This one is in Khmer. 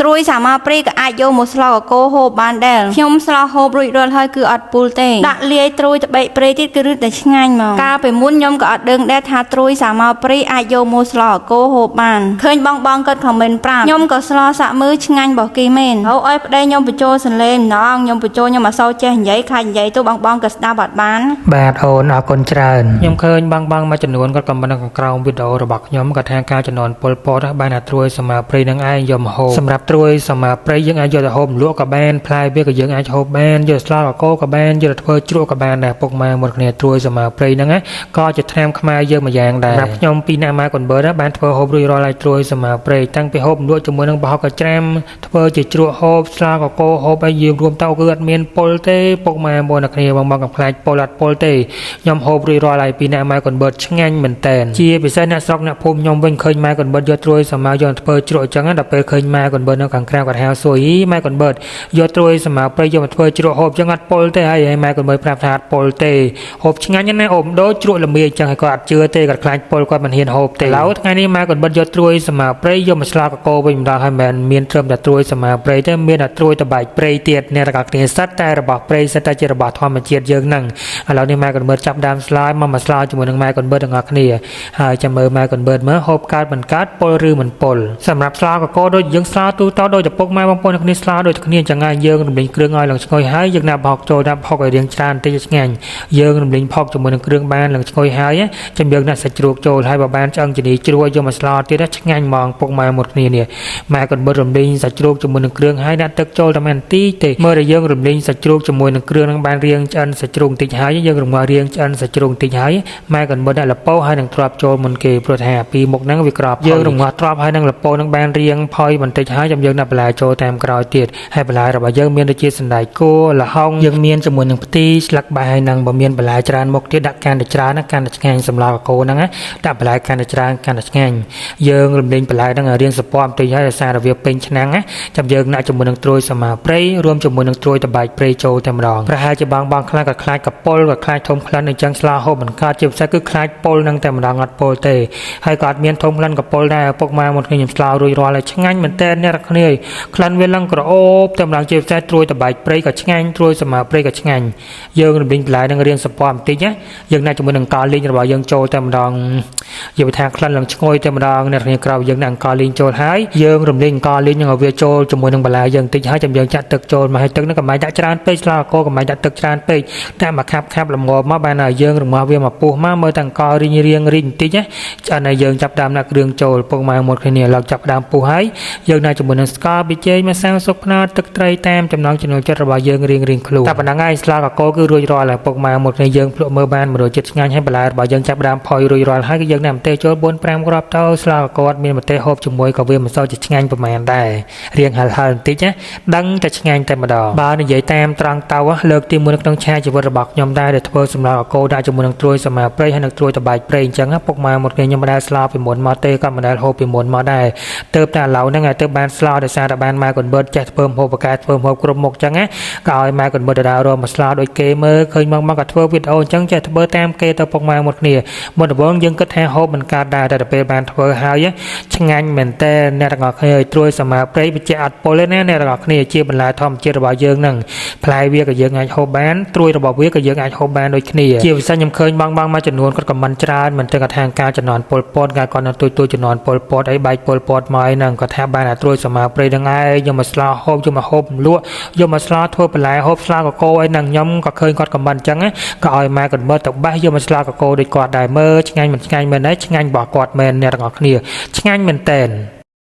ត្រួយសាមាព្រីក៏អាចយកមកស្លកកោហូបបានដែរខ្ញុំស្លហូបរួចរាល់ហើយគឺអត់ពុលទេដាក់លាយត្រួយត្បិព្រៃទៀតគឺរឹតតែឆ្ងាញ់ហ្មងកាលពីមុនខ្ញុំក៏អត់ដឹងដែរថាត្រួយសាមាព្រីអាចយកមកស្លកកោហូបបានឃើញបងគាត់ខមមិនប្រាប់ខ្ញុំក៏ស្លសាក់មើលឆ្ងាញ់របស់គេមែនហើយឲ្យប្តីខ្ញុំបញ្ចូលសលេងម្ដងខ្ញុំបញ្ចូលខ្ញុំអត់សូវចេះនិយាយខ្លាចនិយាយទៅបងក៏ស្ដាប់អត់បានបាទអូនអរគុណច្រើនខ្ញុំឃើញបងមួយចំនួនគាត់ខមមិននៅក្រោមវីដេអូរបស់ខ្ញុំគាត់ថាការចំនួនពលពតបានតែត្រួយសាមាព្រីនឹងឯងយកមកហូបសម្រាប់ត្រួយសាមាព្រីយើងអាចយកទៅហូបលក់ក៏បានផ្លែវាក៏យើងអាចហូបបានយកស្លកកោក៏បានយកទៅធ្វើជ្រក់ក៏បានដែរពុកម៉ែមួយគ្នាត្រួយសាមាព្រីហ្នឹងក៏ជាថ្នាំខ្មែរយើងមួយយ៉ាងដែរសម្រាប់ខ្ញុំពីអ្នកម៉ែកុនបឺតបានធ្វើហូបរួចរាល់ហើយត្រួយសាមាព្រីតាំងពីហូបលក់ជាមួយនឹងប្រហុកកច្រាមធ្វើជាជ្រក់ហូបស្លកកោហូបហើយយើងរួមទៅគឺអត់មានពុលទេពុកម៉ែមួយគ្នាបងកំខ្លាចពុលអត់ពុលទេខ្ញុំហូបរួចរាល់ហើយពីអ្នកម៉ែកុនបឺតឆ្ងាញ់មែនតើជាពិសេសអ្នកស្រុកអ្នកភូមិខ្ញុំវិញឃើញម៉ែកុនបឺតយកត្រួយសាមាយកធ្វើជ្រក់អញ្ចឹងដល់ពេលឃើញម៉ែកុនបឺតនៅខាងក្រៅគាត់ហៅសួយម៉ែកុនបឺតយកត្រួយសាមាព្រីយកមកធ្វើជ្រក់ហូបអញ្ចឹងអត់ពុលទេហើយម៉ែកុនបឺតប្រាប់ថាអត់ពុលទេហូបឆ្ងាញ់ណាស់អូមដូរជ្រក់ល្មៀអញ្ចឹងហើយគាត់អត់ជឿទេគាត់ខ្លាចពុលគាត់មិនហ៊ានហូបទេឥឡូវថ្ងៃនេះម៉ែកុនបឺតយកត្រួយសាមាព្រីយកមកស្លកកោវិញម្ដងហើយមិនមានត្រឹមតែត្រួយសាមាព្រីទេមានតែត្រួយតបែកព្រៃទៀតអ្នកទាំងអស់គ្នាសិតតែរបស់ព្រៃសិតតែជារបស់ធម្មជាតិយើងហ្នឹងឥឡូវនេះម៉ែកុនបឺតចាប់ដើមស្លាយមកស្លាយជាមួយនឹងម៉ែកុនបឺតទាំងអស់គ្នាហើយចាំមើលម៉ែកុនបឺតមើលហូបកើតមិនកើតពុលឬមិនពុលសម្រាប់ស្លកកោដូចយើងស្លាទូទៅដូចតែពុកម៉ែបងប្អូនគ្នាស្លាដូចគ្នាអញ្ចឹងហើយយើងរំលឹងគ្រឿងឲ្យឡើងឈ្ងុយហើយយើងដាក់បោកចូលដាក់ផុកឲ្យរៀងច្រើនបន្តិចឆ្ងាញ់យើងរំលឹងផុកជាមួយនឹងគ្រឿងបានឡើងឈ្ងុយហើយចាំយើងដាក់សាច់ជ្រូកចូលហើយបើបានឆ្អឹងជំនីជ្រួយយកមកស្លាទៀតឆ្ងាញ់ហ្មងពុកម៉ែមួយគ្នានេះម៉ែកុនបឺតរំលឹងសាច់ជ្រូកជាមួយនឹងគ្រឿងហើយដាក់ទឹកចូលតែមិនទីទេមើលតែយើងរំលឹងសាច់ជ្រូកជាមួយនឹងគ្រឿងនឹងបានរៀងឆ្អិនសាច់ជ្រូកបន្តិចហើយយើងរំងាស់រៀងឆ្អិនសាច់ជ្រូកបន្តិចហើយម៉ែកុនបឺតដាក់លពោហើយនឹងទ្រាប់ចូលមុនគេព្រោះថាពីមុខហ្នឹងវាក្របយើងរំងាស់ទ្រាប់ហើយនឹងលពោនឹងបានរៀងផុយបន្តិចហើយចាំយើងដាក់បន្លែចូលតាមក្រោយទៀតហើយបន្លែរបស់យើងមានដូចជាសណ្តែកគួរល្ហុងយើងមានជាមួយនឹងផ្ទីស្លឹកបាយនឹងបើមានបន្លែច្រើនមុខទៀតដាក់កាន់តែច្រើនណាកាន់តែឆ្ងាញ់សម្លកកូរហ្នឹងដាក់បន្លែកាន់តែច្រើនកាន់តែឆ្ងាញ់យើងរំលែងបន្លែហ្នឹងរៀងសពំបន្តិចហើយដោយសារតែវាពេញឆ្នាំងណាចាំយើងដាក់ជាមួយនឹងត្រួយសាមាព្រៃរួមជាមួយនឹងត្រួយតបែកព្រៃចូលតែម្ដងប្រហែលជាបងខ្លះក៏ខ្លាចកពុលក៏ខ្លាចធំក្លិនអញ្ចឹងស្លាហូបមិនកើតជាពិសេសគឺខ្លាចពុលហ្នឹងតែម្ដងអត់ពុលទេហើយក៏អត់មានធំក្លិនកពុលដែរពុកម៉ែមកខ្ញុំស្លារួចរាល់ហើយឆ្ងាញ់មែនតើអ្នកគ្នាក្លិនវាឡើងក្រអូបតែម្ដងជាពិសេសត្រួយតបែកព្រៃក៏ឆ្ងាញ់ត្រួយសាមាព្រៃក៏ឆ្ងាញ់យើងរំលែងបន្លែនឹងរៀងសពំបន្តិចណាយើងដាក់ជាមួយនឹងកោលីងរបស់យើងចូលតែម្ដងយកថាក្លិនឡើងឈ្ងុយតែម្ដងអ្នកគ្នាក្រោយយើងដាក់កោលីងចូលហើយយើងរំលែងកោលីងនឹងឲ្យវាចូលជាមួយនឹងបន្លែយើងបន្តិចហើយចាំយើងចាក់ទឹកចូលមកឲ្យទឹកនឹងកុំឲ្យដាក់ច្រើនពេកស្លកកូរកុំឲ្យដាក់ទឹកច្រើនពេកតែមកខាប់ល្មមមកបានហើយយើងរំងាស់វាមកពុះមកមើលតែកោរីងបន្តិចណាឆ្អិនហើយយើងចាប់ដើមដាក់គ្រឿងចូលពុកម៉ែមួយគ្នាឡើងចាប់ដើមពុះហើយយើងដាក់ជាមួយនឹងស្ករប៊ីចេងម្សៅស៊ុបខ្នុរទឹកត្រីតាមចំណង់ចំណូលចិត្តរបស់យើងរៀងខ្លួនតែប៉ុណ្ណឹងហើយស្លកកូរគឺរួចរាល់ហើយពុកម៉ែមួយគ្នាយើងភ្លក់មើលបាន100ចិត្តឆ្ងាញ់ហើយបន្លែរបស់យើងចាប់ដើមផុយរួចរាល់ហើយគឺយើងដាក់ម្ទេសចូល4-5គ្រាប់ទៅស្លកកូរមានម្ទេសហូបជាមួយក៏វាមិនសូវជាឆ្ងាញ់ប្រហែលដែររៀងហឹលបន្តិចណាដឹងតែឆ្ងាញ់តែម្ដងបើនិយាយតាមត្រង់ទៅលើកទី1នៅក្នុងឆាជីវិតរបស់ខ្ញុំដែរដែលធ្វើសម្លកកូរដាក់ជាមួយនឹងត្រួយសាមាព្រៃហើយនឹងត្រួយតបែកព្រៃអញ្ចឹងពុកម៉ែមួយគ្នាខ្ញុំមិនដែលស្លោពីមុនមកទេក៏មិនដែលហូបពីមុនមកដែរទៅតែឥឡូវហ្នឹងហើយទៅបានស្លោដោយសារតែបានម៉ែកុនបឺតចេះធ្វើម្ហូបបកាធ្វើម្ហូបគ្រប់មុខអញ្ចឹងណាក៏ឲ្យម៉ែកុនបឺតដើររកមកស្លោដូចគេមើលឃើញមកក៏ធ្វើវីដេអូអញ្ចឹងចេះធ្វើតាមគេទៅពុកម៉ែមួយគ្នាមុនដំបូងយើងគិតថាហូបមិនកើតដែរតែដល់ពេលបានធ្វើហើយឆ្ងាញ់មែនតើអ្នកទាំងអស់គ្នាឲ្យត្រួយសាមាព្រៃបច្ចេកអត់ពុលទេណាអ្នកទាំងអស់គ្នាជាបន្លែធម្មជាតិរបស់យើងហ្នឹងផ្លែវាក៏យើងអាចហូបបានត្រួយរបស់វាក៏យើងអាចហូបបានដូចគ្នាជាពិសេសខ្ញុំឃើញបងមួយចំនួនគាត់ខមមិនច្រើនមិនទៅថាការចំនួនពលពតគាត់នៅទូចំនួនពលពតអីបែកពលពតមកហ្នឹងគាត់ថាបានត្រួយសាមាព្រៃហ្នឹងឯងយកមកស្លោហូបយកមកហូបលក់យកមកស្លោធ្វើបន្លែហូបស្លោកកូរអីហ្នឹងខ្ញុំក៏ឃើញគាត់ខមមិនអញ្ចឹងក៏ឲ្យម៉ែគាត់មើលទៅបេះយកមកស្លោកកូរដូចគាត់ដែរមើលឆ្ងាញ់មិនឆ្ងាញ់មែនទេឆ្ងាញ់របស់គាត់មែនអ្នកទាំងអស់គ្នាឆ្ងាញ់មែនតើ